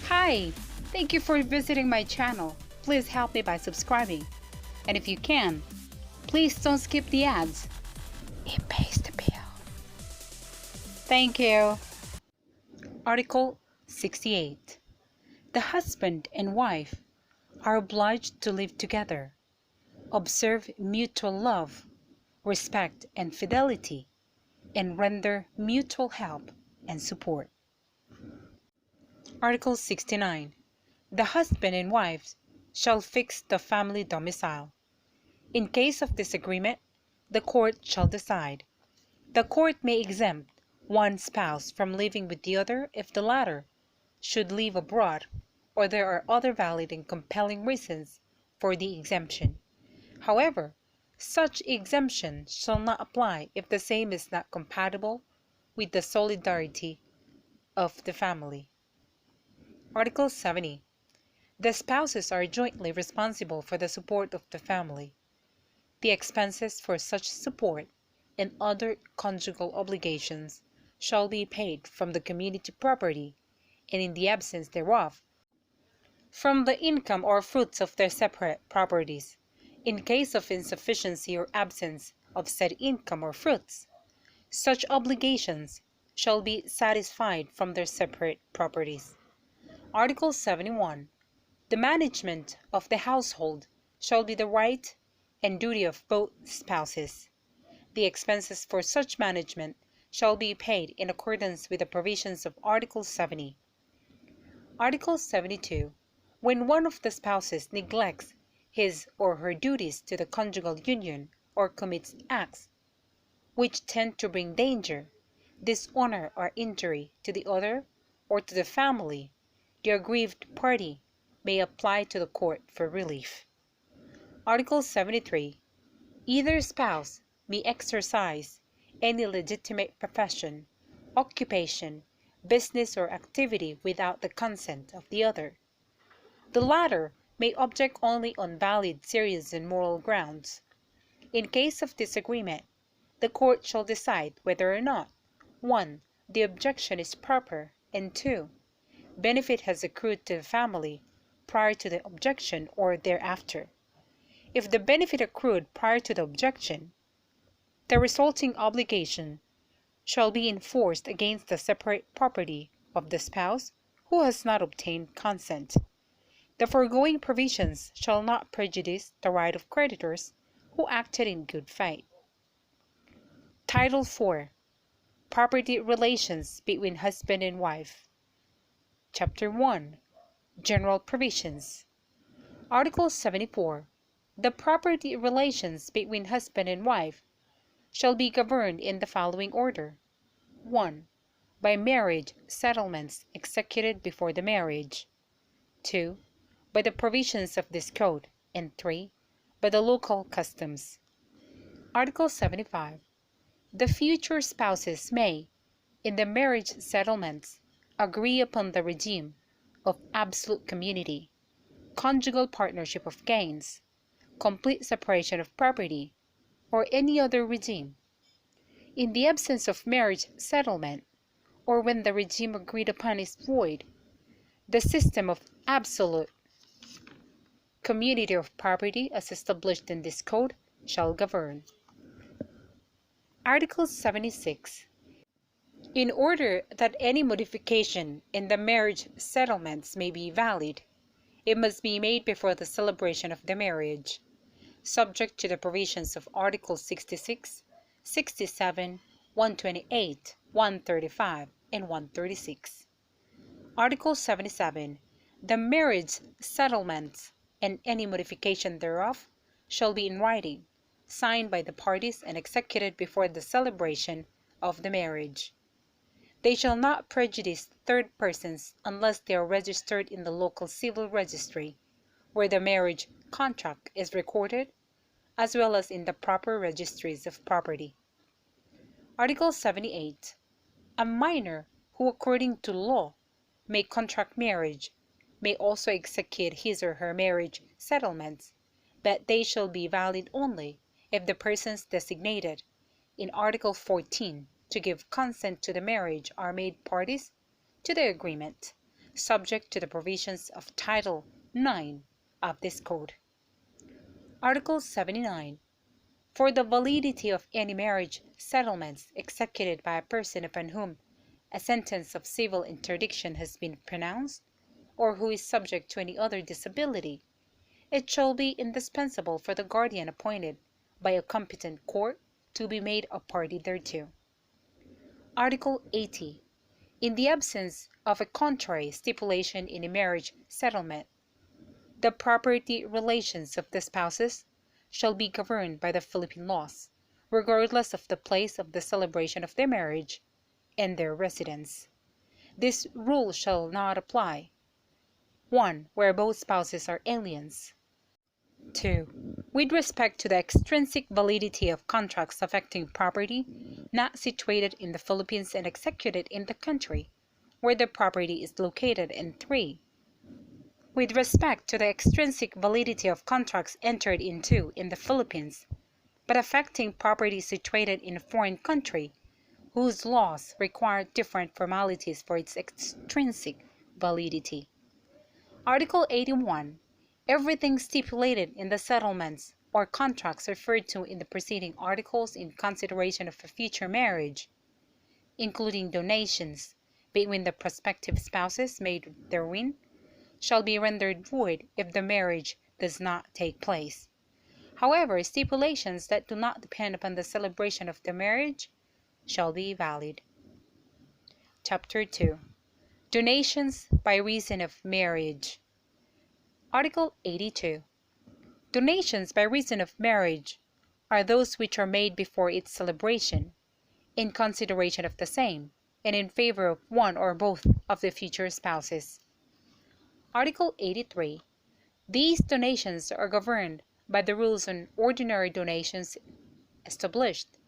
Hi! Thank you for visiting my channel. Please help me by subscribing. And if you can, please don't skip the ads. It pays the bill. Thank you. Article 68. The husband and wife are obliged to live together, observe mutual love, respect and fidelity, and render mutual help and support. Article 69. The husband and wife shall fix the family domicile. In case of disagreement, the court shall decide. The court may exempt one spouse from living with the other if the latter should live abroad or there are other valid and compelling reasons for the exemption. However, such exemption shall not apply if the same is not compatible with the solidarity of the family. Article 70. The spouses are jointly responsible for the support of the family. The expenses for such support and other conjugal obligations shall be paid from the community property, and in the absence thereof, from the income or fruits of their separate properties. In case of insufficiency or absence of said income or fruits, such obligations shall be satisfied from their separate properties. Article 71. The management of the household shall be the right and duty of both spouses. The expenses for such management shall be paid in accordance with the provisions of Article 70. Article 72. When one of the spouses neglects his or her duties to the conjugal union or commits acts which tend to bring danger, dishonor, or injury to the other or to the family, the aggrieved party may apply to the court for relief. Article 73. Either spouse may exercise any legitimate profession, occupation, business, or activity without the consent of the other. The latter may object only on valid, serious, and moral grounds. In case of disagreement, the court shall decide whether or not 1. The objection is proper, and 2. Benefit has accrued to the family prior to the objection or thereafter. If the benefit accrued prior to the objection, the resulting obligation shall be enforced against the separate property of the spouse who has not obtained consent. The foregoing provisions shall not prejudice the right of creditors who acted in good faith. Title IV. Property Relations between Husband and Wife. Chapter 1. General Provisions. Article 74. The property relations between husband and wife shall be governed in the following order. 1. By marriage settlements executed before the marriage. 2. By the provisions of this code. And 3. By the local customs. Article 75. The future spouses may, in the marriage settlements, agree upon the regime of absolute community, conjugal partnership of gains, complete separation of property, or any other regime. In the absence of marriage settlement, or when the regime agreed upon is void, the system of absolute community of property as established in this code shall govern. Article 76. In order that any modification in the marriage settlements may be valid, it must be made before the celebration of the marriage, subject to the provisions of Article 66, 67, 128, 135, and 136. Article 77. The marriage settlements and any modification thereof shall be in writing, signed by the parties and executed before the celebration of the marriage. They shall not prejudice third persons unless they are registered in the local civil registry, where the marriage contract is recorded, as well as in the proper registries of property. Article 78. A minor who according to law may contract marriage may also execute his or her marriage settlements, but they shall be valid only if the persons designated in Article 14 to give consent to the marriage are made parties to the agreement, subject to the provisions of Title 9 of this Code. Article 79. For the validity of any marriage settlements executed by a person upon whom a sentence of civil interdiction has been pronounced, or who is subject to any other disability, it shall be indispensable for the guardian appointed by a competent court to be made a party thereto. Article 80. In the absence of a contrary stipulation in a marriage settlement, the property relations of the spouses shall be governed by the Philippine laws, regardless of the place of the celebration of their marriage and their residence. This rule shall not apply: 1. Where both spouses are aliens. 2. With respect to the extrinsic validity of contracts affecting property not situated in the Philippines and executed in the country where the property is located. And 3. With respect to the extrinsic validity of contracts entered into in the Philippines, but affecting property situated in a foreign country, whose laws require different formalities for its extrinsic validity. Article 81. Everything stipulated in the settlements or contracts referred to in the preceding articles in consideration of a future marriage, including donations between the prospective spouses made therein, shall be rendered void if the marriage does not take place. However, stipulations that do not depend upon the celebration of the marriage shall be valid. Chapter 2. Donations by reason of marriage. Article 82. Donations by reason of marriage are those which are made before its celebration, in consideration of the same, and in favor of one or both of the future spouses. Article 83. These donations are governed by the rules on ordinary donations established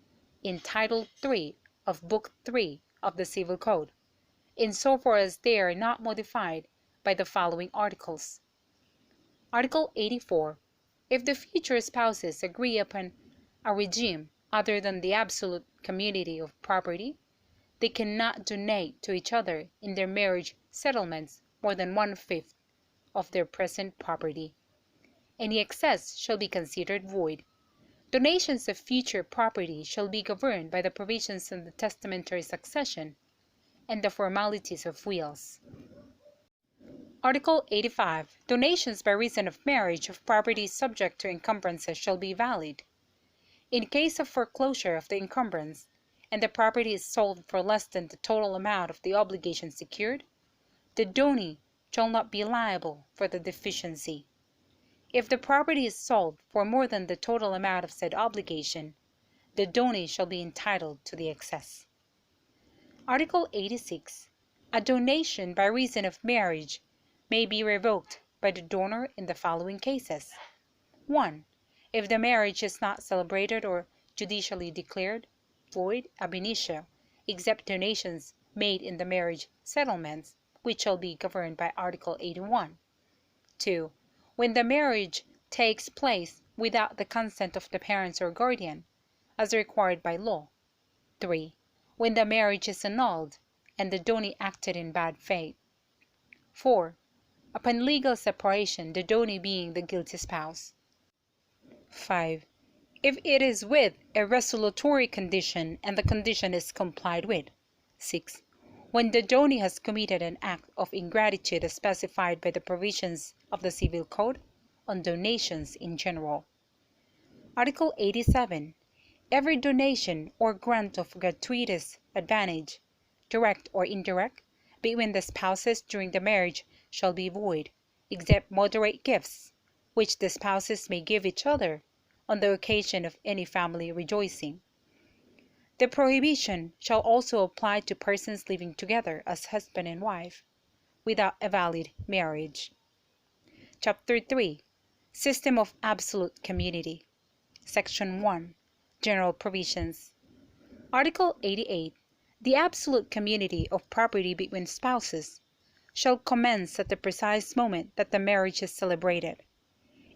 in Title 3 of Book 3 of the Civil Code, insofar as they are not modified by the following articles. Article 84. If the future spouses agree upon a regime other than the absolute community of property, they cannot donate to each other in their marriage settlements more than 1/5 of their present property. Any excess shall be considered void. Donations of future property shall be governed by the provisions of the testamentary succession and the formalities of wills. Article 85. Donations by reason of marriage of property subject to encumbrances shall be valid. In case of foreclosure of the encumbrance, and the property is sold for less than the total amount of the obligation secured, the donee shall not be liable for the deficiency. If the property is sold for more than the total amount of said obligation, the donee shall be entitled to the excess. Article 86. A donation by reason of marriage may be revoked by the donor in the following cases. 1. If the marriage is not celebrated or judicially declared void ab initio, except donations made in the marriage settlements, which shall be governed by Article 81. 2. When the marriage takes place without the consent of the parents or guardian, as required by law. 3. When the marriage is annulled and the donee acted in bad faith. 4. Upon legal separation, the donee being the guilty spouse. 5. If it is with a resolutory condition and the condition is complied with. 6. When the donee has committed an act of ingratitude as specified by the provisions of the Civil Code on donations in general. Article 87. Every donation or grant of gratuitous advantage, direct or indirect, between the spouses during the marriage shall be void, except moderate gifts, which the spouses may give each other on the occasion of any family rejoicing. The prohibition shall also apply to persons living together as husband and wife, without a valid marriage. Chapter 3. System of Absolute Community. Section 1. General Provisions. Article 88. The absolute community of property between spouses shall commence at the precise moment that the marriage is celebrated.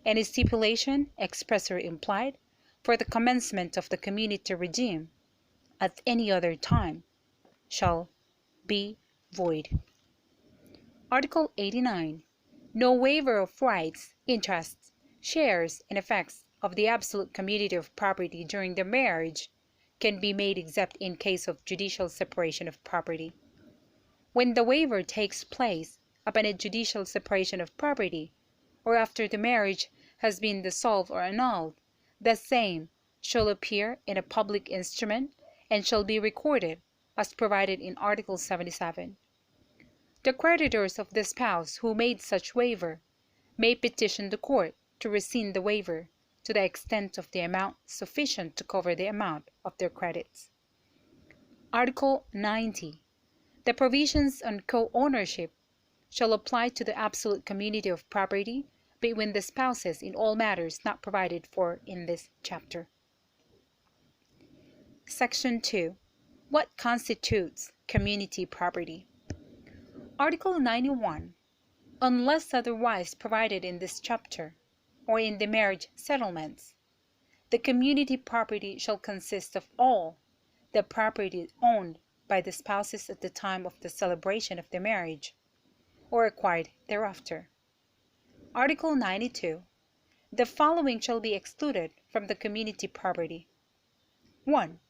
Any stipulation, express or implied, for the commencement of the community regime at any other time shall be void. Article 89. No waiver of rights, interests, shares, and effects of the absolute community of property during the marriage can be made except in case of judicial separation of property. When the waiver takes place upon a judicial separation of property, or after the marriage has been dissolved or annulled, the same shall appear in a public instrument and shall be recorded as provided in Article 77. The creditors of the spouse who made such waiver may petition the court to rescind the waiver to the extent of the amount sufficient to cover the amount of their credits. Article 90. The provisions on co-ownership shall apply to the absolute community of property between the spouses in all matters not provided for in this chapter. Section 2. What constitutes community property? Article 91. Unless otherwise provided in this chapter, or in the marriage settlements, the community property shall consist of all the property owned by the spouses at the time of the celebration of the marriage, or acquired thereafter. Article 92. The following shall be excluded from the community property. 1.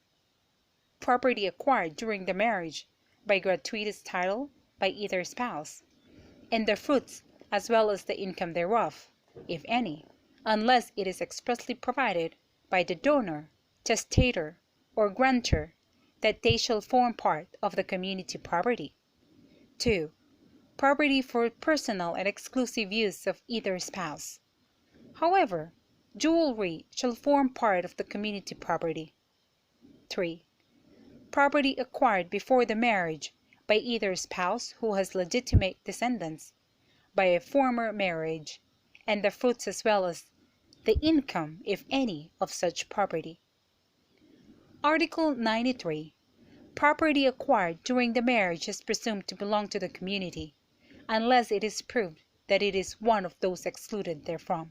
Property acquired during the marriage by gratuitous title by either spouse, and the fruits as well as the income thereof, if any, unless it is expressly provided by the donor, testator, or grantor that they shall form part of the community property. 2. Property for personal and exclusive use of either spouse. However, jewelry shall form part of the community property. 3. Property acquired before the marriage by either spouse who has legitimate descendants by a former marriage, and the fruits as well as the income, if any, of such property. Article 93. Property acquired during the marriage is presumed to belong to the community, unless it is proved that it is one of those excluded therefrom.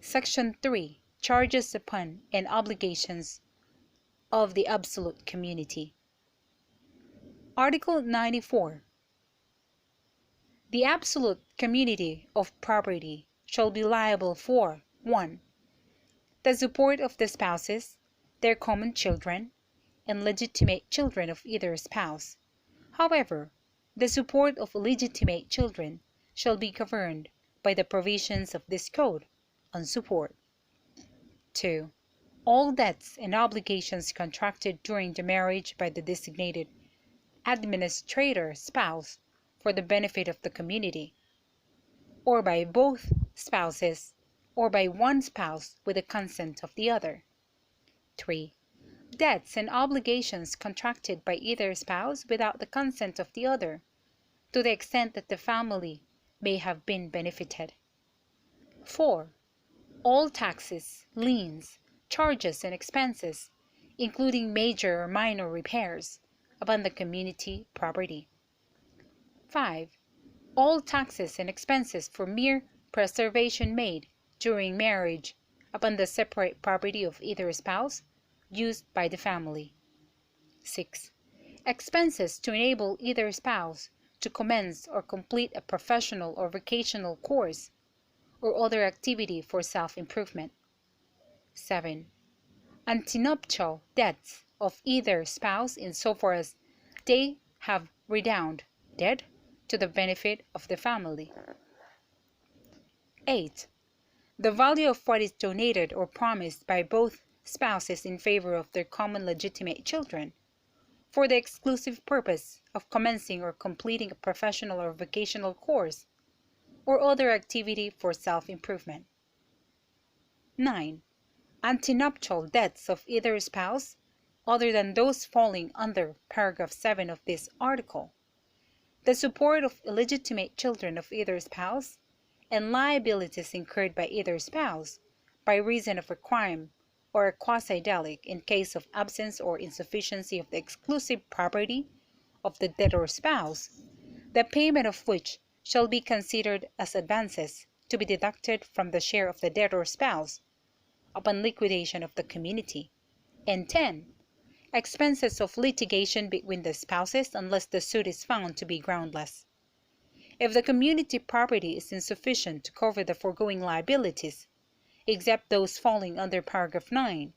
Section 3. Charges upon and obligations of the absolute community. Article 94. The absolute community of property shall be liable for 1. The support of the spouses, their common children, and legitimate children of either spouse. However, the support of illegitimate children shall be governed by the provisions of this code on support. 2. All debts and obligations contracted during the marriage by the designated administrator spouse for the benefit of the community, or by both spouses, or by one spouse with the consent of the other. 3. Debts and obligations contracted by either spouse without the consent of the other, to the extent that the family may have been benefited. 4. All taxes, liens, charges, and expenses, including major or minor repairs, upon the community property. 5. All taxes and expenses for mere preservation made during marriage upon the separate property of either spouse, used by the family. 6. Expenses to enable either spouse to commence or complete a professional or vocational course, or other activity for self-improvement. 7. Antenuptial debts of either spouse insofar as they have redounded dead to the benefit of the family. 8. The value of what is donated or promised by both spouses in favor of their common legitimate children, for the exclusive purpose of commencing or completing a professional or vocational course, or other activity for self-improvement. 9. Antenuptial debts of either spouse, other than those falling under paragraph 7 of this article, the support of illegitimate children of either spouse, and liabilities incurred by either spouse by reason of a crime or a quasi-delict in case of absence or insufficiency of the exclusive property of the debtor spouse, the payment of which shall be considered as advances to be deducted from the share of the debtor spouse upon liquidation of the community. And 10. Expenses of litigation between the spouses unless the suit is found to be groundless. If the community property is insufficient to cover the foregoing liabilities, except those falling under paragraph 9,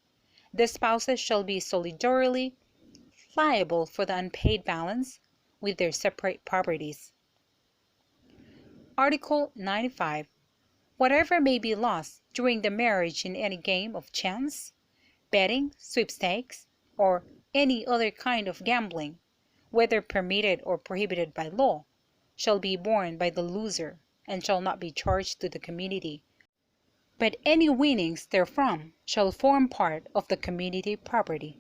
the spouses shall be solidarily liable for the unpaid balance with their separate properties. Article 95. Whatever may be lost during the marriage in any game of chance, betting, sweepstakes, or any other kind of gambling, whether permitted or prohibited by law, shall be borne by the loser and shall not be charged to the community, but any winnings therefrom shall form part of the community property.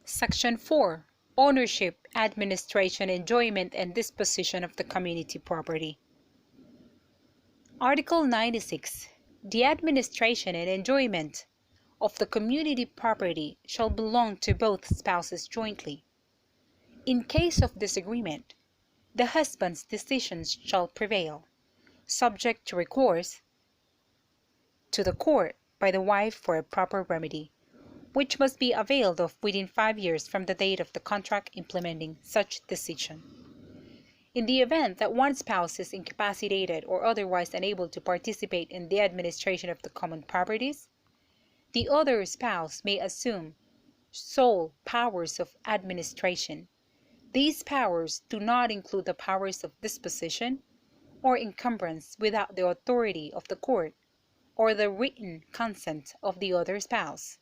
Section 4. Ownership, administration, enjoyment, and disposition of the community property. Article 96. The administration and enjoyment of the community property shall belong to both spouses jointly. In case of disagreement, the husband's decisions shall prevail, subject to recourse to the court by the wife for a proper remedy, which must be availed of within 5 years from the date of the contract implementing such decision. In the event that one spouse is incapacitated or otherwise unable to participate in the administration of the common properties, the other spouse may assume sole powers of administration. These powers do not include the powers of disposition or encumbrance without the authority of the court or the written consent of the other spouse.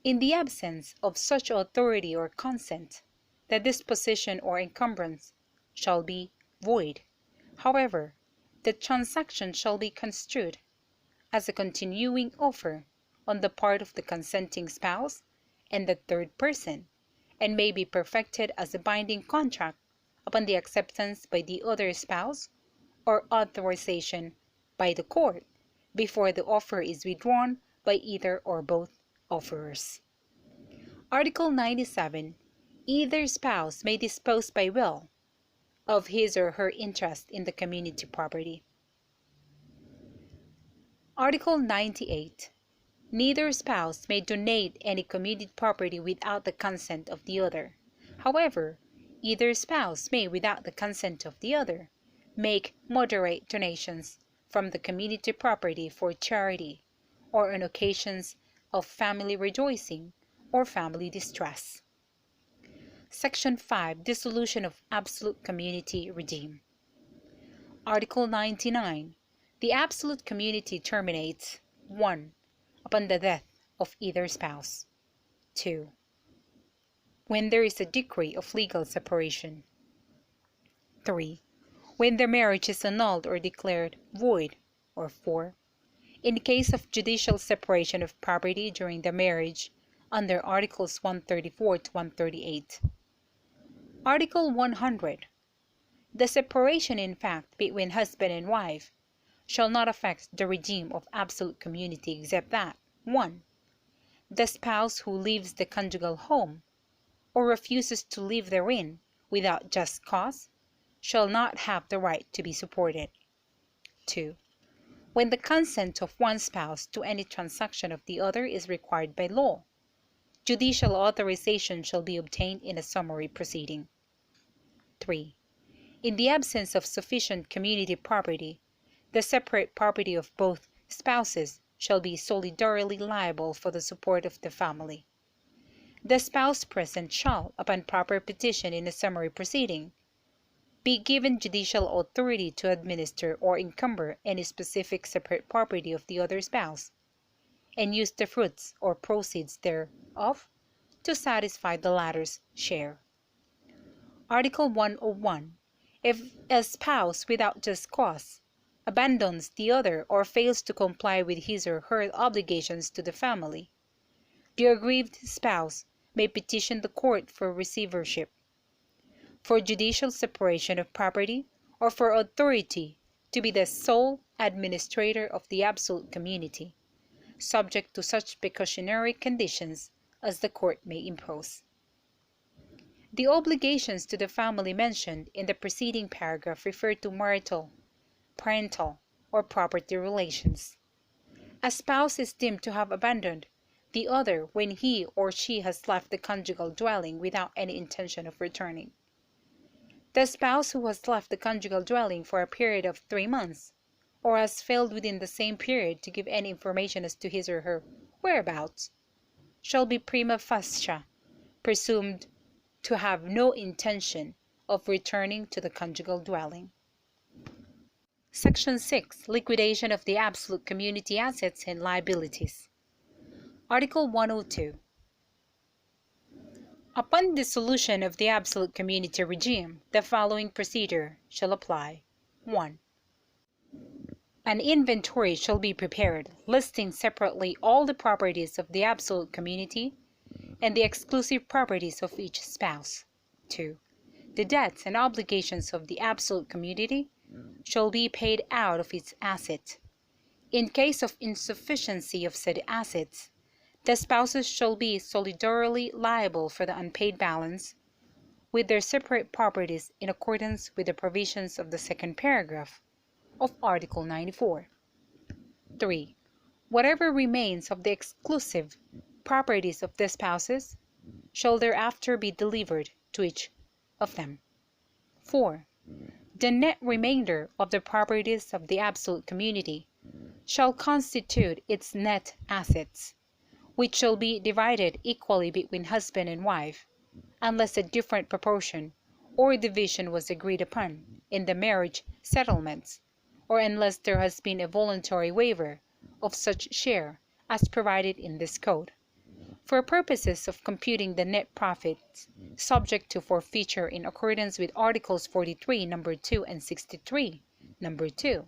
In the absence of such authority or consent, the disposition or encumbrance shall be void. However, the transaction shall be construed as a continuing offer on the part of the consenting spouse and the third person, and may be perfected as a binding contract upon the acceptance by the other spouse or authorization by the court before the offer is withdrawn by either or both offerers. Article 97. Either spouse may dispose by will of his or her interest in the community property. Article 98. Neither spouse may donate any community property without the consent of the other. However, either spouse may, without the consent of the other, make moderate donations from the community property for charity or on occasions of family rejoicing or family distress. Section 5. Dissolution of absolute community regime. Article 99. The absolute community terminates 1. Upon the death of either spouse. 2. When there is a decree of legal separation. 3. When the marriage is annulled or declared void. Or 4. In case of judicial separation of property during the marriage under Articles 134 to 138. Article 100. The separation in fact between husband and wife shall not affect the regime of absolute community except that 1. The spouse who leaves the conjugal home or refuses to live therein without just cause shall not have the right to be supported. 2. When the consent of one spouse to any transaction of the other is required by law, judicial authorization shall be obtained in a summary proceeding. 3. In the absence of sufficient community property, the separate property of both spouses shall be solidarily liable for the support of the family. The spouse present shall, upon proper petition in a summary proceeding, be given judicial authority to administer or encumber any specific separate property of the other spouse, and use the fruits or proceeds thereof to satisfy the latter's share. Article 101. If a spouse without just cause abandons the other or fails to comply with his or her obligations to the family, the aggrieved spouse may petition the court for receivership, for judicial separation of property, or for authority to be the sole administrator of the absolute community, subject to such pecuniary conditions as the court may impose. The obligations to the family mentioned in the preceding paragraph refer to marital, parental, or property relations. A spouse is deemed to have abandoned the other when he or she has left the conjugal dwelling without any intention of returning. The spouse who has left the conjugal dwelling for a period of 3 months, or has failed within the same period to give any information as to his or her whereabouts, shall be prima facie presumed to have no intention of returning to the conjugal dwelling. Section 6. Liquidation of the absolute community assets and liabilities. Article 102. Upon dissolution of the absolute community regime, the following procedure shall apply. 1. An inventory shall be prepared, listing separately all the properties of the absolute community and the exclusive properties of each spouse. 2. The debts and obligations of the absolute community shall be paid out of its assets. In case of insufficiency of said assets, the spouses shall be solidarily liable for the unpaid balance, with their separate properties in accordance with the provisions of the second paragraph of Article 94. 3. Whatever remains of the exclusive properties of the spouses shall thereafter be delivered to each of them. 4. The net remainder of the properties of the absolute community shall constitute its net assets, which shall be divided equally between husband and wife, unless a different proportion or division was agreed upon in the marriage settlements, or unless there has been a voluntary waiver of such share as provided in this code. For purposes of computing the net profits subject to forfeiture in accordance with Articles 43, number 2 and 63, number 2,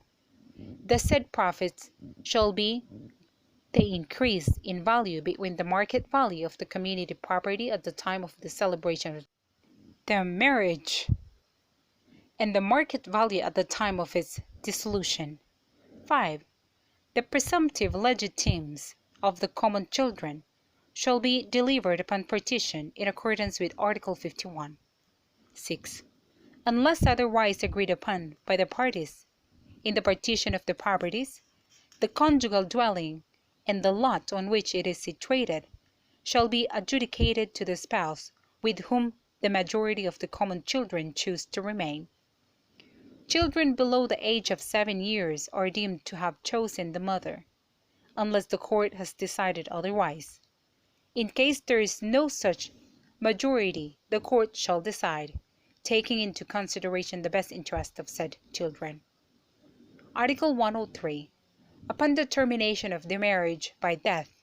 the said profits shall be the increase in value between the market value of the community property at the time of the celebration of the marriage and the market value at the time of its dissolution. 5. The presumptive legitimes of the common children shall be delivered upon partition in accordance with Article 51. 6. Unless otherwise agreed upon by the parties in the partition of the properties, the conjugal dwelling and the lot on which it is situated shall be adjudicated to the spouse with whom the majority of the common children choose to remain. Children below the age of 7 years are deemed to have chosen the mother, unless the court has decided otherwise. In case there is no such majority, the court shall decide, taking into consideration the best interest of said children. Article 103. Upon the termination of the marriage by death,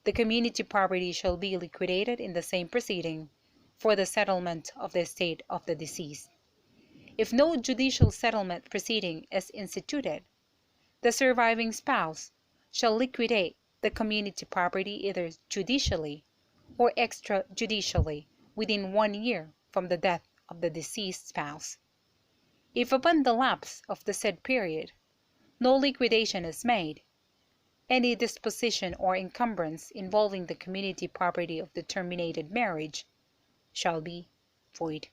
the community property shall be liquidated in the same proceeding for the settlement of the estate of the deceased. If no judicial settlement proceeding is instituted, the surviving spouse shall liquidate the community property either judicially or extrajudicially within 1 year from the death of the deceased spouse. If upon the lapse of the said period no liquidation is made, any disposition or encumbrance involving the community property of the terminated marriage shall be void.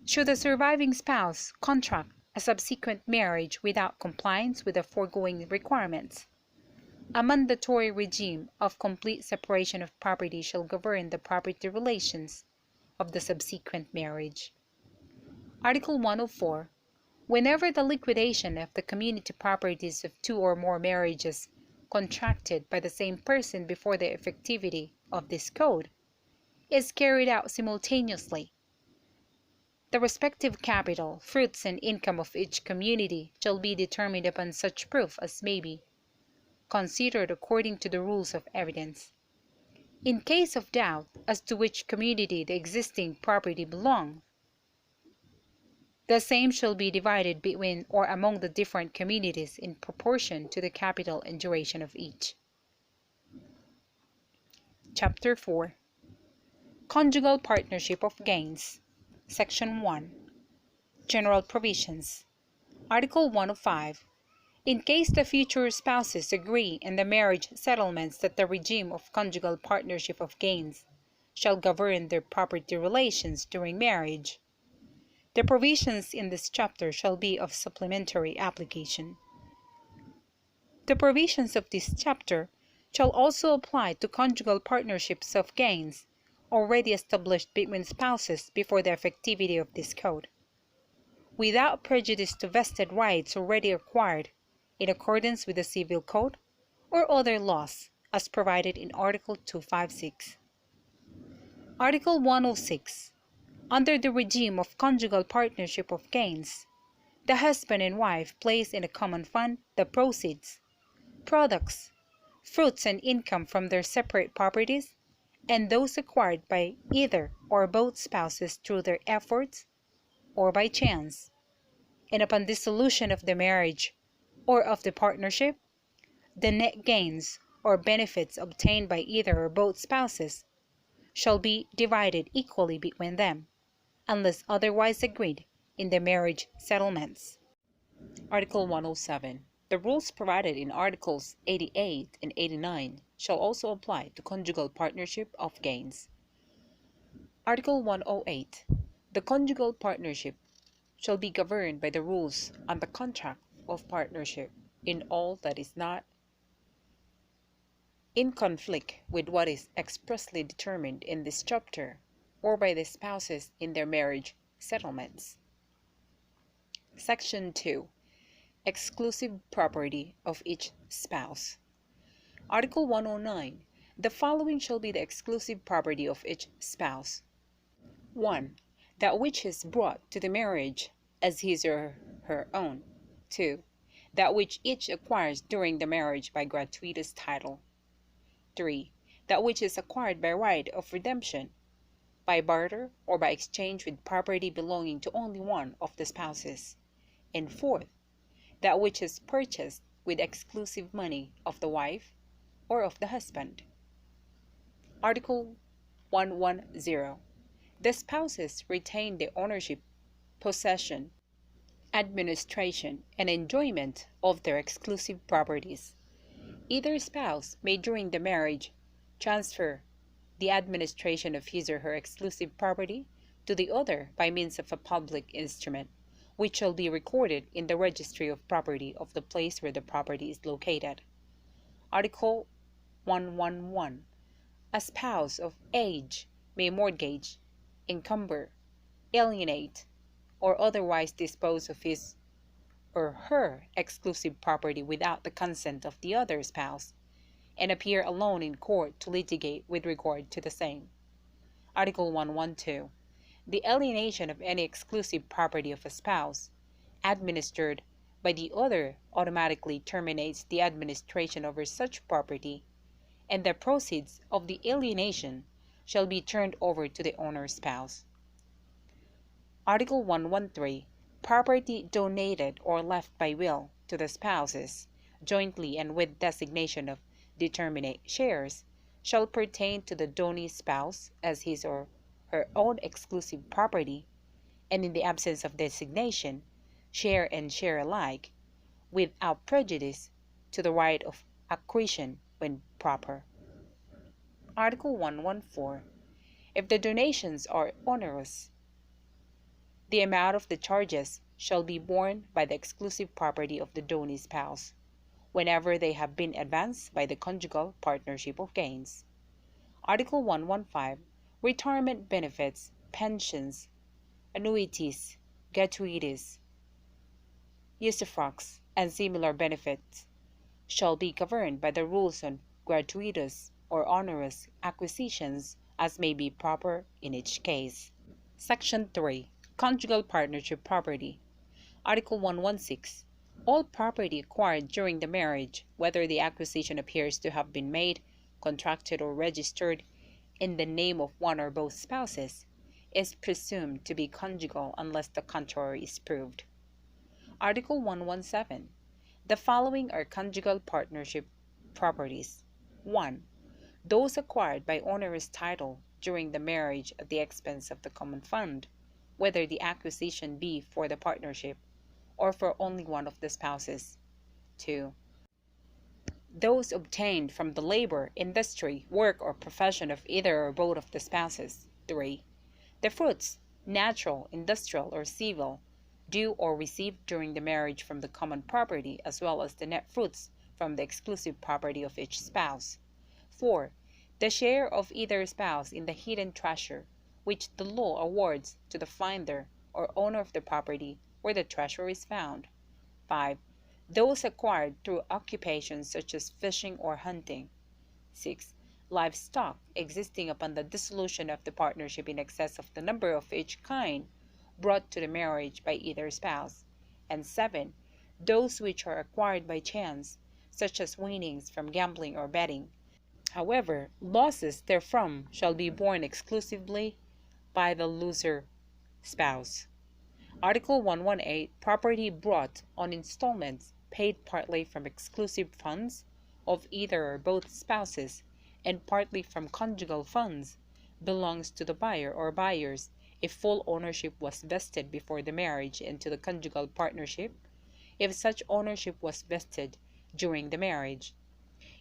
Should the surviving spouse contract a subsequent marriage without compliance with the foregoing requirements, a mandatory regime of complete separation of property shall govern the property relations of the subsequent marriage. Article 104. Whenever the liquidation of the community properties of 2 or more marriages contracted by the same person before the effectivity of this code is carried out simultaneously, the respective capital, fruits, and income of each community shall be determined upon such proof as may be considered according to the rules of evidence. In case of doubt as to which community the existing property belongs, the same shall be divided between or among the different communities in proportion to the capital and duration of each. Chapter 4. Conjugal Partnership of Gains. Section 1. General Provisions. Article 105. In case the future spouses agree in the marriage settlements that the regime of conjugal partnership of gains shall govern their property relations during marriage, the provisions in this chapter shall be of supplementary application. The provisions of this chapter shall also apply to conjugal partnerships of gains already established between spouses before the effectivity of this code, without prejudice to vested rights already acquired in accordance with the Civil Code or other laws as provided in Article 256. Article 106. Under the regime of conjugal partnership of gains, the husband and wife place in a common fund the proceeds, products, fruits, and income from their separate properties and those acquired by either or both spouses through their efforts or by chance. And upon dissolution of the marriage or of the partnership, the net gains or benefits obtained by either or both spouses shall be divided equally between them, unless otherwise agreed in the marriage settlements. Article 107. The rules provided in Articles 88 and 89 shall also apply to conjugal partnership of gains. Article 108. The conjugal partnership shall be governed by the rules on the contract of partnership in all that is not in conflict with what is expressly determined in this chapter or by the spouses in their marriage settlements. Section 2. Exclusive property of each spouse. Article 109. The following shall be the exclusive property of each spouse. 1. That which is brought to the marriage as his or her own. 2. That which each acquires during the marriage by gratuitous title. 3. That which is acquired by right of redemption, by barter, or by exchange with property belonging to only one of the spouses. And 4th, that which is purchased with exclusive money of the wife or of the husband. Article 110. The spouses retain the ownership, possession, administration, and enjoyment of their exclusive properties. Either spouse may during the marriage transfer the administration of his or her exclusive property to the other by means of a public instrument, which shall be recorded in the registry of property of the place where the property is located. Article 111. A spouse of age may mortgage, encumber, alienate, or otherwise dispose of his or her exclusive property without the consent of the other spouse, and appear alone in court to litigate with regard to the same. Article 112. The alienation of any exclusive property of a spouse, administered by the other, automatically terminates the administration over such property, and the proceeds of the alienation shall be turned over to the owner's spouse. Article 113. Property donated or left by will to the spouses, jointly and with designation of determinate shares, shall pertain to the donee spouse as his or her own exclusive property, and in the absence of designation, share and share alike, without prejudice to the right of accretion when proper. Article 114. If the donations are onerous, the amount of the charges shall be borne by the exclusive property of the donee spouse, whenever they have been advanced by the conjugal partnership of gains. Article 115. Retirement benefits, pensions, annuities, gratuities, usufructs, and similar benefits shall be governed by the rules on gratuitous or onerous acquisitions as may be proper in each case. Section 3. Conjugal partnership property. Article 116. All property acquired during the marriage, whether the acquisition appears to have been made, contracted, or registered in the name of one or both spouses, is presumed to be conjugal unless the contrary is proved. Article 117. The following are conjugal partnership properties. 1. Those acquired by onerous title during the marriage at the expense of the common fund, whether the acquisition be for the partnership or for only one of the spouses. 2. Those obtained from the labor, industry, work, or profession of either or both of the spouses. 3. The fruits, natural, industrial, or civil, due or received during the marriage from the common property, as well as the net fruits from the exclusive property of each spouse. 4. The share of either spouse in the hidden treasure, which the law awards to the finder or owner of the property where the treasure is found. 5. Those acquired through occupations such as fishing or hunting. 6. Livestock existing upon the dissolution of the partnership in excess of the number of each kind brought to the marriage by either spouse. And 7. Those which are acquired by chance, such as winnings from gambling or betting. However, losses therefrom shall be borne exclusively by the loser spouse. Article 118. Property brought on installments, paid partly from exclusive funds of either or both spouses and partly from conjugal funds, belongs to the buyer or buyers if full ownership was vested before the marriage and to the conjugal partnership if such ownership was vested during the marriage.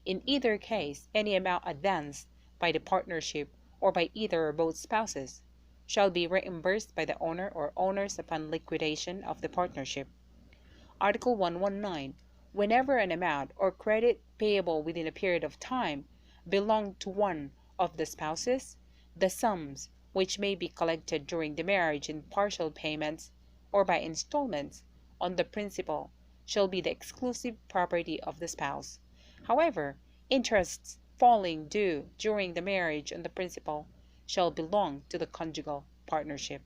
In either case, any amount advanced by the partnership or by either or both spouses shall be reimbursed by the owner or owners upon liquidation of the partnership. Article 119. Whenever an amount or credit payable within a period of time belonged to one of the spouses, the sums which may be collected during the marriage in partial payments or by installments on the principal shall be the exclusive property of the spouse. However, interests falling due during the marriage on the principal shall belong to the conjugal partnership.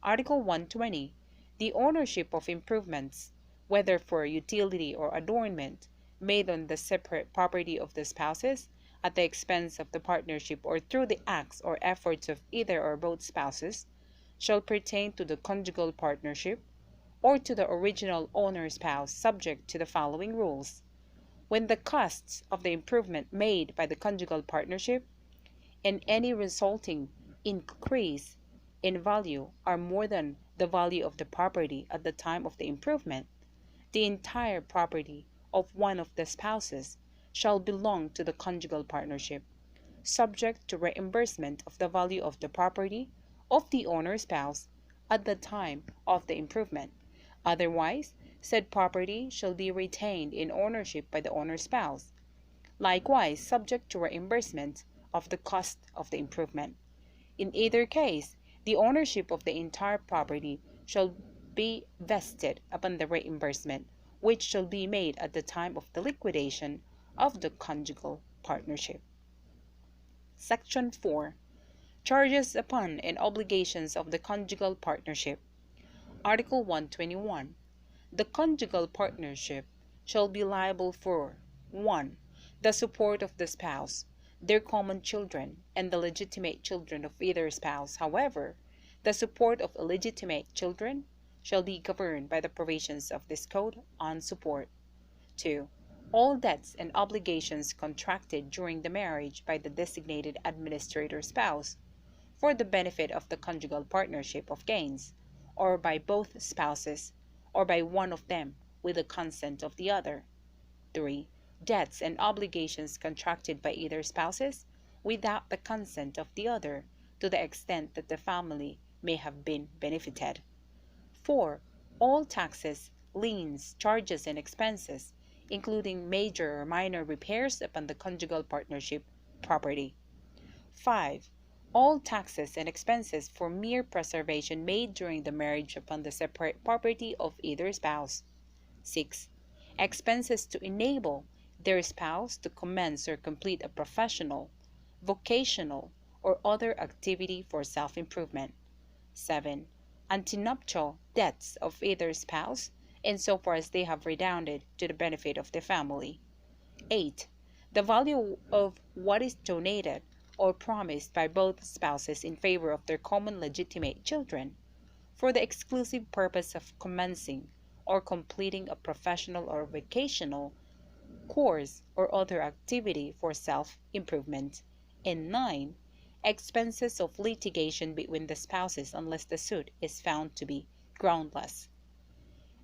Article 120. The ownership of improvements, whether for utility or adornment, made on the separate property of the spouses at the expense of the partnership or through the acts or efforts of either or both spouses, shall pertain to the conjugal partnership or to the original owner spouse, subject to the following rules. When the costs of the improvement made by the conjugal partnership and any resulting increase in value are more than the value of the property at the time of the improvement, the entire property of one of the spouses shall belong to the conjugal partnership, subject to reimbursement of the value of the property of the owner spouse at the time of the improvement. Otherwise, said property shall be retained in ownership by the owner spouse, likewise subject to reimbursement of the cost of the improvement. In either case, the ownership of the entire property shall be vested upon the reimbursement, which shall be made at the time of the liquidation of the conjugal partnership. Section 4. Charges upon and obligations of the conjugal partnership. Article 121. The conjugal partnership shall be liable for 1. The support of the spouse, their common children, and the legitimate children of either spouse. However, the support of illegitimate children shall be governed by the provisions of this Code on Support. 2. All debts and obligations contracted during the marriage by the designated administrator spouse for the benefit of the conjugal partnership of gains, or by both spouses, or by one of them with the consent of the other. 3. Debts and obligations contracted by either spouses without the consent of the other to the extent that the family may have been benefited. 4. All taxes, liens, charges, and expenses, including major or minor repairs upon the conjugal partnership property. 5. All taxes and expenses for mere preservation made during the marriage upon the separate property of either spouse. 6. Expenses to enable their spouse to commence or complete a professional, vocational, or other activity for self-improvement. 7. Antenuptial debts of either spouse, insofar as they have redounded to the benefit of the family. 8. The value of what is donated or promised by both spouses in favor of their common legitimate children, for the exclusive purpose of commencing or completing a professional or vocational course or other activity for self-improvement. And 9. Expenses of litigation between the spouses unless the suit is found to be groundless.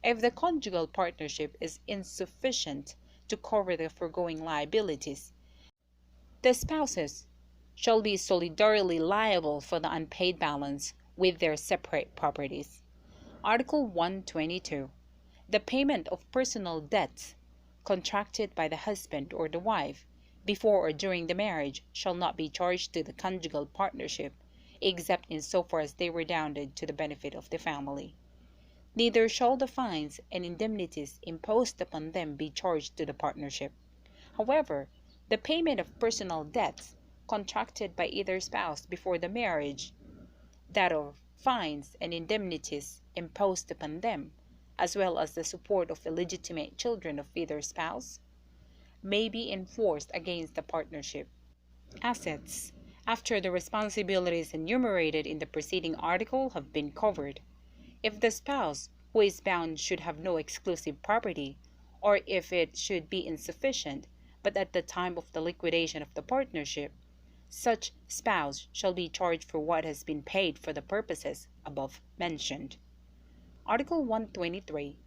If the conjugal partnership is insufficient to cover the foregoing liabilities, the spouses shall be solidarily liable for the unpaid balance with their separate properties. Article 122. The payment of personal debts contracted by the husband or the wife before or during the marriage shall not be charged to the conjugal partnership, except in so far as they redounded to the benefit of the family. Neither shall the fines and indemnities imposed upon them be charged to the partnership. However, the payment of personal debts contracted by either spouse before the marriage, that of fines and indemnities imposed upon them, as well as the support of illegitimate children of either spouse, may be enforced against the partnership. Assets, after the responsibilities enumerated in the preceding article have been covered. If the spouse who is bound should have no exclusive property, or if it should be insufficient, but at the time of the liquidation of the partnership, such spouse shall be charged for what has been paid for the purposes above mentioned. Article 123.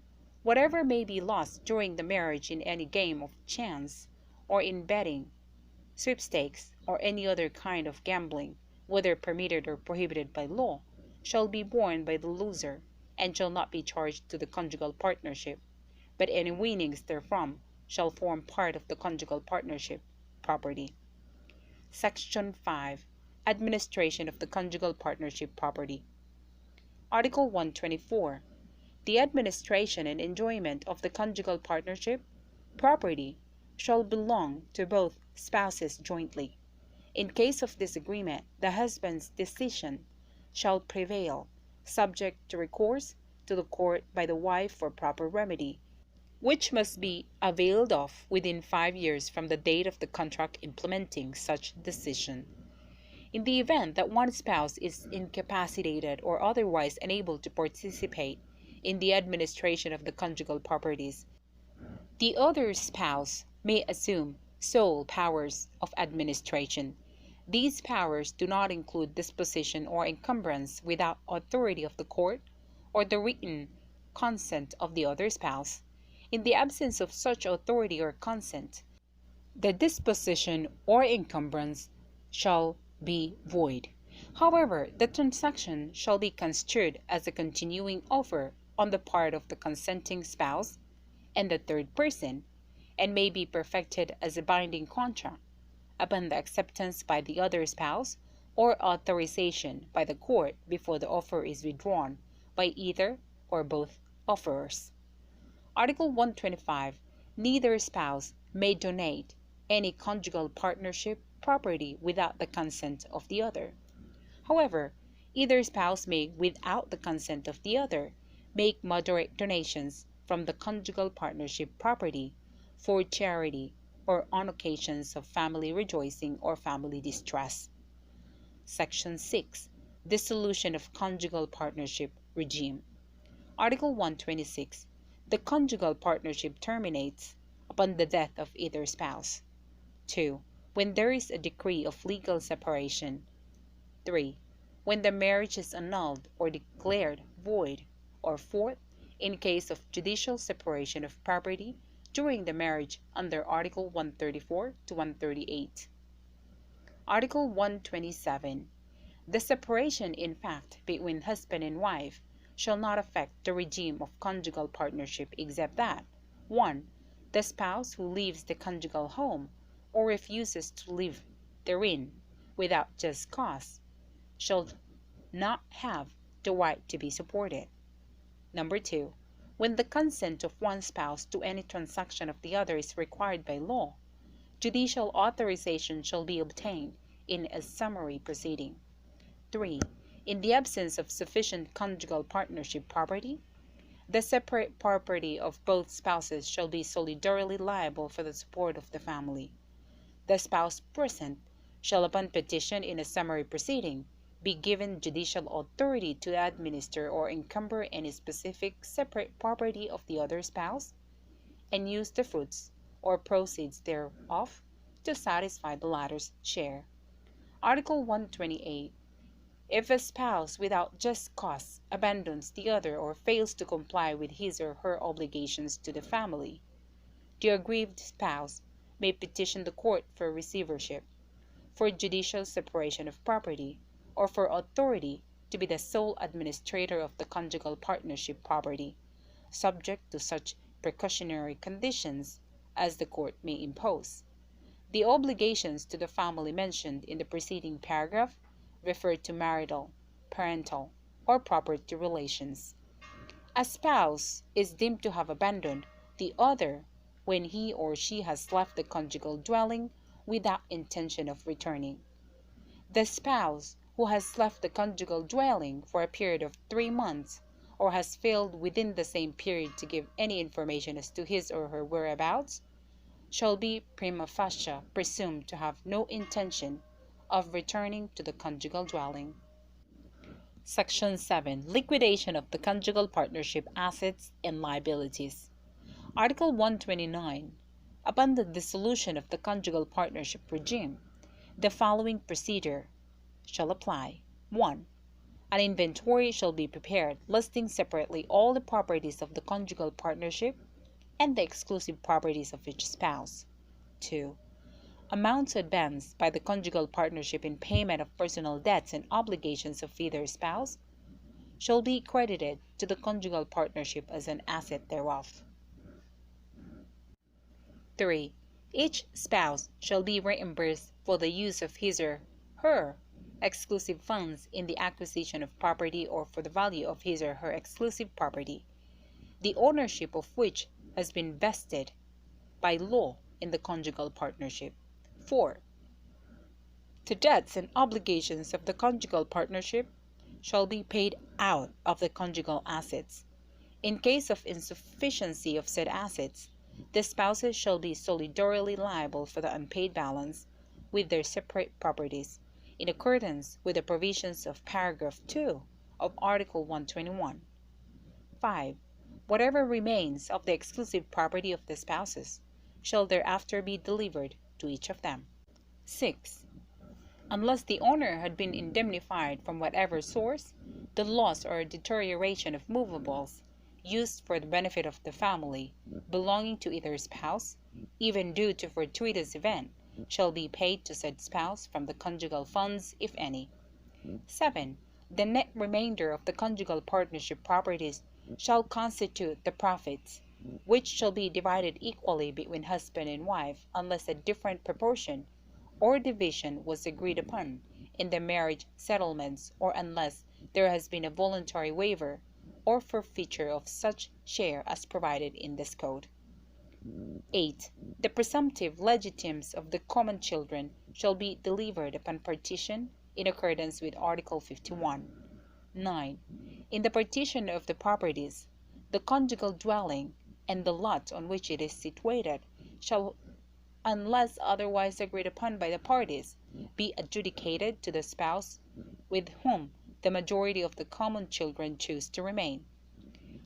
Whatever may be lost during the marriage in any game of chance, or in betting, sweepstakes, or any other kind of gambling, whether permitted or prohibited by law, shall be borne by the loser, and shall not be charged to the conjugal partnership, but any winnings therefrom shall form part of the conjugal partnership property. Section 5. Administration of the conjugal partnership property. Article 124. The administration and enjoyment of the conjugal partnership property shall belong to both spouses jointly. In case of disagreement, the husband's decision shall prevail, subject to recourse to the court by the wife for proper remedy, which must be availed of within 5 years from the date of the contract implementing such decision. In the event that one spouse is incapacitated or otherwise unable to participate in the administration of the conjugal properties, the other spouse may assume sole powers of administration. These powers do not include disposition or encumbrance without authority of the court or the written consent of the other spouse. In the absence of such authority or consent, the disposition or encumbrance shall be void. However, the transaction shall be construed as a continuing offer on the part of the consenting spouse and the third person, and may be perfected as a binding contract upon the acceptance by the other spouse or authorization by the court before the offer is withdrawn by either or both offerers. Article 125. Neither spouse may donate any conjugal partnership property without the consent of the other. However, either spouse may, without the consent of the other, make moderate donations from the conjugal partnership property for charity or on occasions of family rejoicing or family distress. Section 6. Dissolution of conjugal partnership regime. Article 126. The conjugal partnership terminates upon the death of either spouse. 2. When there is a decree of legal separation. 3. When the marriage is annulled or declared void. Or 4. In case of judicial separation of property during the marriage under Article 134 to 138. Article 127. The separation in fact between husband and wife shall not affect the regime of conjugal partnership except that 1. The spouse who leaves the conjugal home or refuses to live therein without just cause shall not have the right to be supported. Number 2. When the consent of one spouse to any transaction of the other is required by law, judicial authorization shall be obtained in a summary proceeding. 3. In the absence of sufficient conjugal partnership property, the separate property of both spouses shall be solidarily liable for the support of the family. The spouse present shall, upon petition in a summary proceeding, be given judicial authority to administer or encumber any specific separate property of the other spouse, and use the fruits or proceeds thereof to satisfy the latter's share. Article 128. If a spouse without just cause abandons the other or fails to comply with his or her obligations to the family, the aggrieved spouse may petition the court for receivership, for judicial separation of property, or for authority to be the sole administrator of the conjugal partnership property, subject to such precautionary conditions as the court may impose. The obligations to the family mentioned in the preceding paragraph refer to marital, parental, or property relations. A spouse is deemed to have abandoned the other when he or she has left the conjugal dwelling without intention of returning. The spouse who has left the conjugal dwelling for a period of 3 months or has failed within the same period to give any information as to his or her whereabouts shall be prima facie presumed to have no intention of returning to the conjugal dwelling. Section 7. Liquidation of the conjugal partnership assets and liabilities. Article 129. Upon the dissolution of the conjugal partnership regime, the following procedure shall apply. 1. An inventory shall be prepared listing separately all the properties of the conjugal partnership and the exclusive properties of each spouse. 2. Amounts advanced by the conjugal partnership in payment of personal debts and obligations of either spouse shall be credited to the conjugal partnership as an asset thereof. 3. Each spouse shall be reimbursed for the use of his or her exclusive funds in the acquisition of property or for the value of his or her exclusive property, the ownership of which has been vested by law in the conjugal partnership. 4. The debts and obligations of the conjugal partnership shall be paid out of the conjugal assets. In case of insufficiency of said assets, the spouses shall be solidarily liable for the unpaid balance with their separate properties, in accordance with the provisions of paragraph 2 of Article 121. 5. Whatever remains of the exclusive property of the spouses shall thereafter be delivered to each of them. 6. Unless the owner had been indemnified from whatever source, the loss or deterioration of movables used for the benefit of the family belonging to either spouse, even due to fortuitous event, shall be paid to said spouse from the conjugal funds, if any. 7. The net remainder of the conjugal partnership properties shall constitute the profits, which shall be divided equally between husband and wife unless a different proportion or division was agreed upon in the marriage settlements or unless there has been a voluntary waiver or forfeiture of such share as provided in this code. 8. The presumptive legitimes of the common children shall be delivered upon partition in accordance with Article 51. 9. In the partition of the properties, the conjugal dwelling and the lot on which it is situated shall, unless otherwise agreed upon by the parties, be adjudicated to the spouse with whom the majority of the common children choose to remain.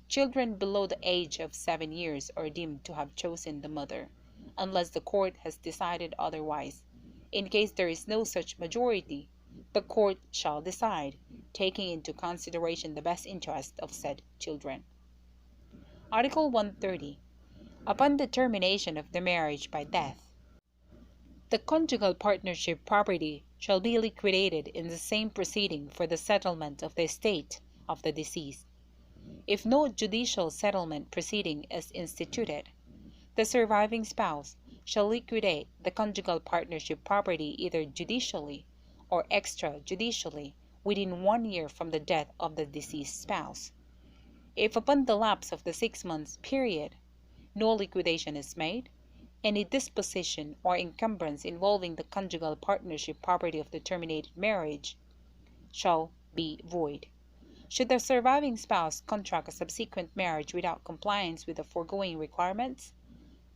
Children below the age of 7 years are deemed to have chosen the mother, unless the court has decided otherwise. In case there is no such majority, the court shall decide, taking into consideration the best interest of said children. Article 130. Upon the termination of the marriage by death, the conjugal partnership property shall be liquidated in the same proceeding for the settlement of the estate of the deceased. If no judicial settlement proceeding is instituted, the surviving spouse shall liquidate the conjugal partnership property either judicially or extrajudicially within 1 year from the death of the deceased spouse. If upon the lapse of the 6 months period no liquidation is made, any disposition or encumbrance involving the conjugal partnership property of the terminated marriage shall be void. Should the surviving spouse contract a subsequent marriage without compliance with the foregoing requirements,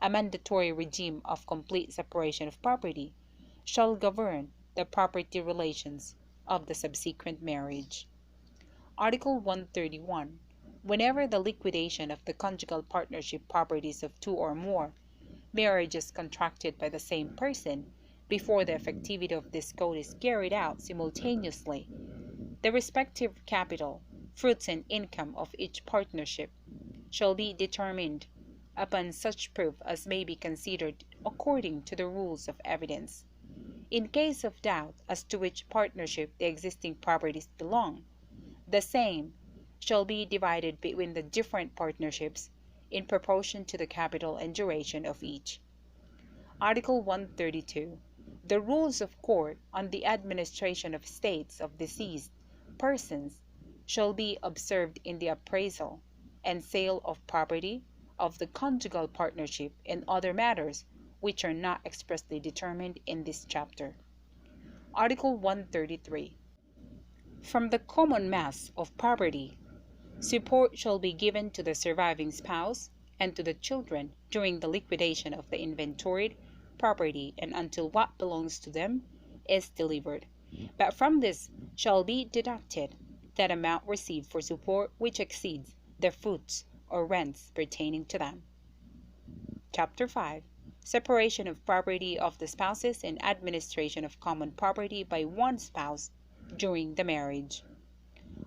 a mandatory regime of complete separation of property shall govern the property relations of the subsequent marriage. Article 131. Whenever the liquidation of the conjugal partnership properties of 2 or more marriages contracted by the same person before the effectivity of this code is carried out simultaneously, the respective capital, fruits, and income of each partnership shall be determined upon such proof as may be considered according to the rules of evidence. In case of doubt as to which partnership the existing properties belong, the same shall be divided between the different partnerships in proportion to the capital and duration of each. Article 132. The rules of court on the administration of estates of deceased persons shall be observed in the appraisal and sale of property of the conjugal partnership and other matters which are not expressly determined in this chapter. Article 133. From the common mass of property, support shall be given to the surviving spouse and to the children during the liquidation of the inventoried property and until what belongs to them is delivered. But from this shall be deducted that amount received for support which exceeds the fruits or rents pertaining to them. Chapter 5. Separation of property of the spouses and administration of common property by one spouse during the marriage.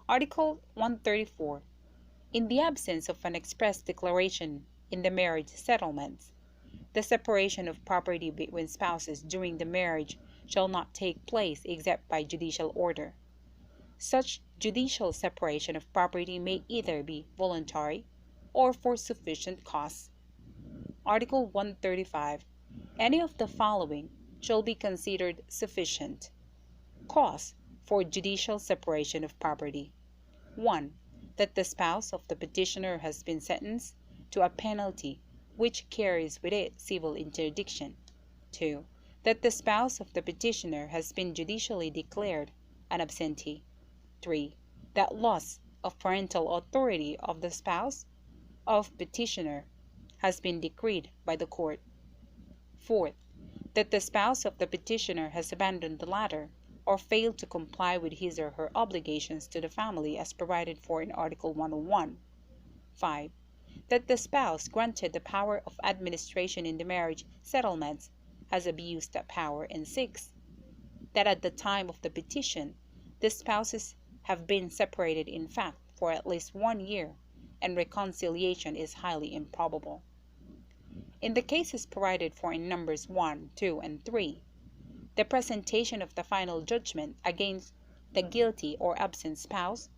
Article 134. In the absence of an express declaration in the marriage settlements, the separation of property between spouses during the marriage shall not take place except by judicial order. Such judicial separation of property may either be voluntary or for sufficient cause. Article 135. Any of the following shall be considered sufficient cause for judicial separation of property. 1. That the spouse of the petitioner has been sentenced to a penalty which carries with it civil interdiction. 2. That the spouse of the petitioner has been judicially declared an absentee. 3. That loss of parental authority of the spouse of petitioner has been decreed by the court. 4. That the spouse of the petitioner has abandoned the latter or failed to comply with his or her obligations to the family as provided for in Article 101. 5. That the spouse granted the power of administration in the marriage settlements has abused that power. And 6. That at the time of the petition, the spouses have been separated in fact for at least 1 year, and reconciliation is highly improbable. In the cases provided for in Numbers 1, 2, and 3, the presentation of the final judgment against the guilty or absent spouse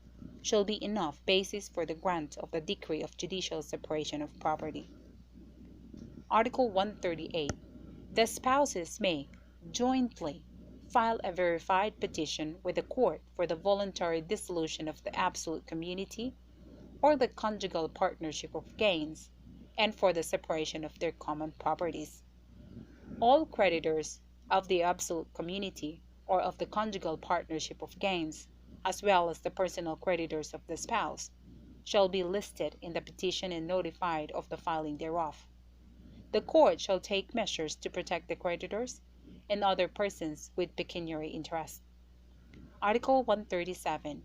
shall be enough basis for the grant of the decree of judicial separation of property. Article 138. The spouses may jointly file a verified petition with the court for the voluntary dissolution of the absolute community or the conjugal partnership of gains and for the separation of their common properties. All creditors of the absolute community or of the conjugal partnership of gains, as well as the personal creditors of the spouse, shall be listed in the petition and notified of the filing thereof. The court shall take measures to protect the creditors and other persons with pecuniary interest. Article 137.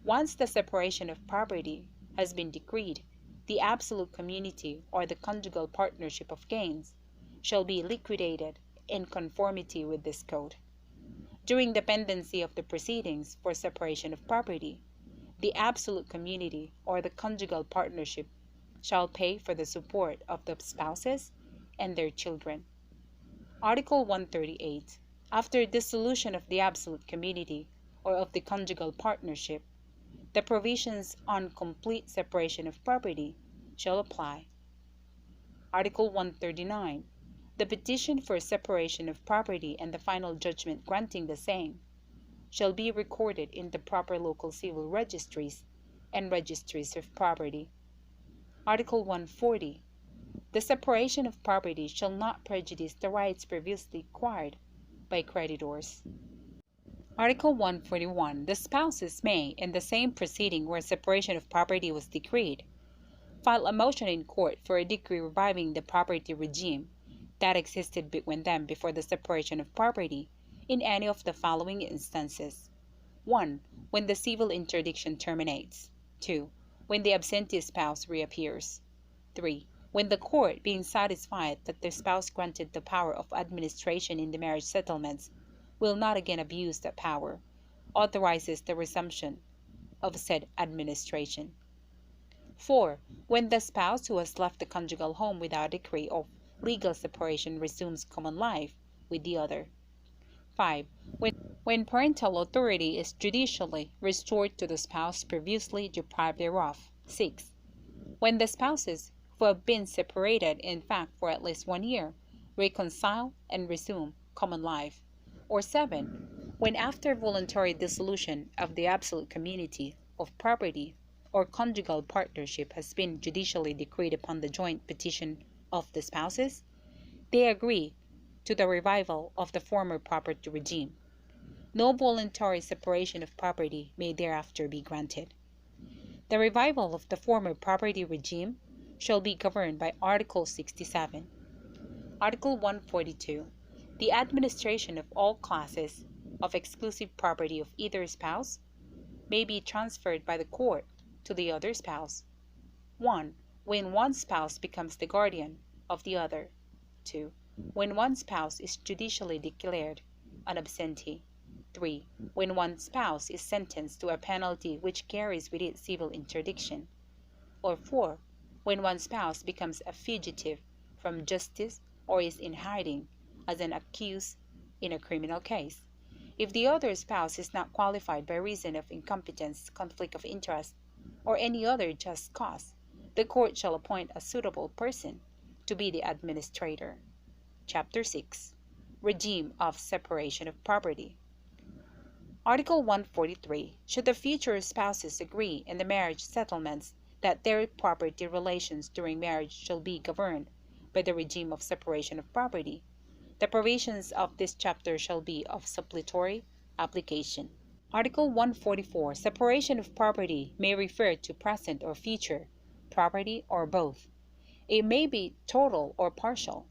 Once the separation of property has been decreed, the absolute community or the conjugal partnership of gains shall be liquidated in conformity with this code. During the pendency of the proceedings for separation of property, the absolute community or the conjugal partnership shall pay for the support of the spouses and their children. Article 138. After dissolution of the absolute community or of the conjugal partnership, the provisions on complete separation of property shall apply. Article 139. The petition for separation of property and the final judgment granting the same shall be recorded in the proper local civil registries and registries of property. Article 140. The separation of property shall not prejudice the rights previously acquired by creditors. Article 141. The spouses may, in the same proceeding where separation of property was decreed, file a motion in court for a decree reviving the property regime that existed between them before the separation of property in any of the following instances. 1. When the civil interdiction terminates. 2. When the absentee spouse reappears. 3. When the court, being satisfied that the spouse granted the power of administration in the marriage settlements, will not again abuse that power, authorizes the resumption of said administration. 4. When the spouse who has left the conjugal home without decree of legal separation resumes common life with the other. 5. When parental authority is judicially restored to the spouse previously deprived thereof. 6. When the spouses who have been separated in fact for at least 1 year reconcile and resume common life. Or 7. When after voluntary dissolution of the absolute community of property or conjugal partnership has been judicially decreed upon the joint petition of the spouses, they agree to the revival of the former property regime. No voluntary separation of property may thereafter be granted. The revival of the former property regime shall be governed by Article 67. Article 142. The administration of all classes of exclusive property of either spouse may be transferred by the court to the other spouse. 1. When one spouse becomes the guardian of the other. 2. When one spouse is judicially declared an absentee. 3. When one spouse is sentenced to a penalty which carries with it civil interdiction. Or 4. When one spouse becomes a fugitive from justice or is in hiding as an accused in a criminal case. If the other spouse is not qualified by reason of incompetence, conflict of interest, or any other just cause, the court shall appoint a suitable person to be the administrator. Chapter 6. Regime of Separation of Property. Article 143. Should the future spouses agree in the marriage settlements that their property relations during marriage shall be governed by the regime of separation of property, the provisions of this chapter shall be of supplementary application. Article 144. Separation of property may refer to present or future property or both. It may be total or partial.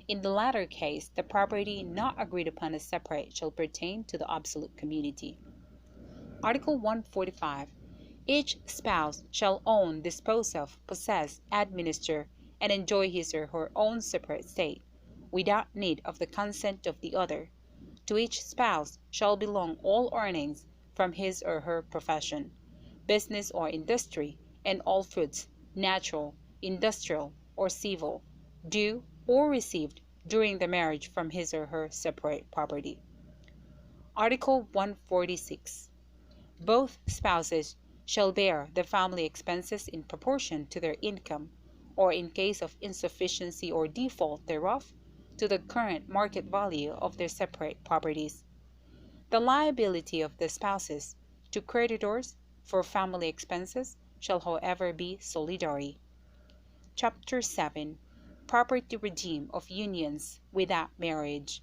In the latter case, the property not agreed upon as separate shall pertain to the absolute community. Article 145. Each spouse shall own, dispose of, possess, administer, and enjoy his or her own separate estate, without need of the consent of the other. To each spouse shall belong all earnings from his or her profession, business or industry, and all fruits, natural, industrial, or civil, due or received during the marriage from his or her separate property. Article 146. Both spouses shall bear the family expenses in proportion to their income, or in case of insufficiency or default thereof, to the current market value of their separate properties. The liability of the spouses to creditors for family expenses shall however be solidary. Chapter 7. Property regime of unions without marriage.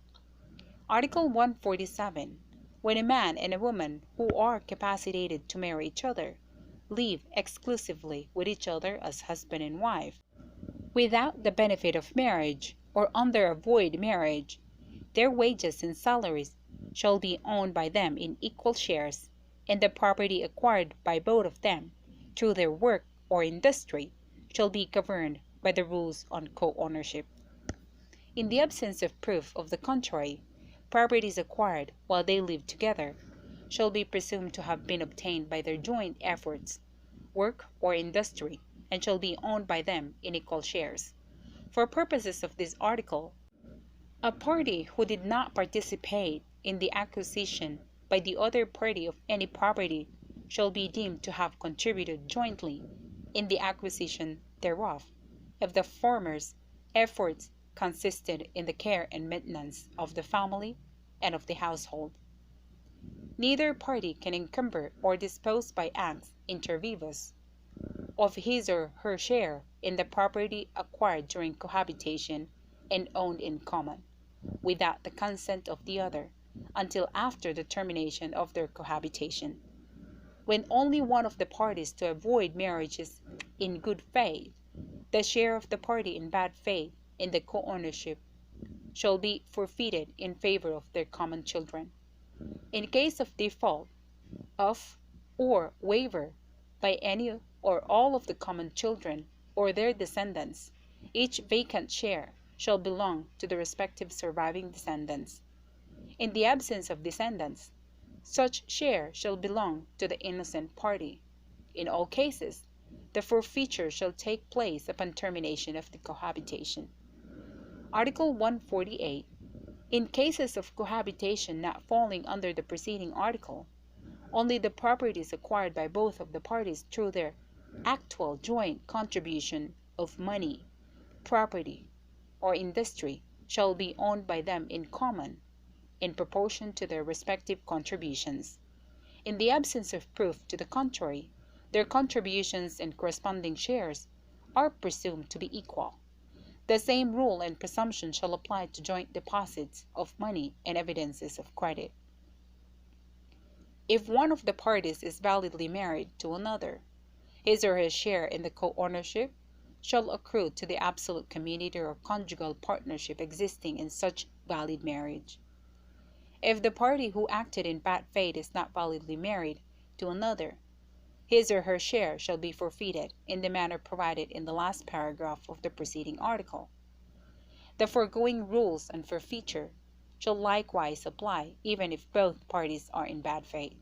Article 147. When a man and a woman who are capacitated to marry each other live exclusively with each other as husband and wife, without the benefit of marriage or under a void marriage, their wages and salaries shall be owned by them in equal shares, and the property acquired by both of them through their work or industry shall be governed by the rules on co-ownership. In the absence of proof of the contrary, properties acquired while they live together shall be presumed to have been obtained by their joint efforts, work, or industry, and shall be owned by them in equal shares. For purposes of this article, a party who did not participate in the acquisition by the other party of any property shall be deemed to have contributed jointly in the acquisition thereof, if the former's efforts consisted in the care and maintenance of the family and of the household. Neither party can encumber or dispose by acts inter vivos of his or her share in the property acquired during cohabitation and owned in common, without the consent of the other, until after the termination of their cohabitation. When only one of the parties to avoid marriage is in good faith, the share of the party in bad faith in the co-ownership shall be forfeited in favor of their common children. In case of default of or waiver by any or all of the common children or their descendants, each vacant share shall belong to the respective surviving descendants. In the absence of descendants, such share shall belong to the innocent party. In all cases, the forfeiture shall take place upon termination of the cohabitation. Article 148. In cases of cohabitation not falling under the preceding article, only the properties acquired by both of the parties through their actual joint contribution of money, property, or industry shall be owned by them in common, in proportion to their respective contributions. In the absence of proof to the contrary, their contributions and corresponding shares are presumed to be equal. The same rule and presumption shall apply to joint deposits of money and evidences of credit. If one of the parties is validly married to another, his or her share in the co-ownership shall accrue to the absolute community or conjugal partnership existing in such valid marriage. If the party who acted in bad faith is not validly married to another, his or her share shall be forfeited in the manner provided in the last paragraph of the preceding article. The foregoing rules on forfeiture shall likewise apply even if both parties are in bad faith.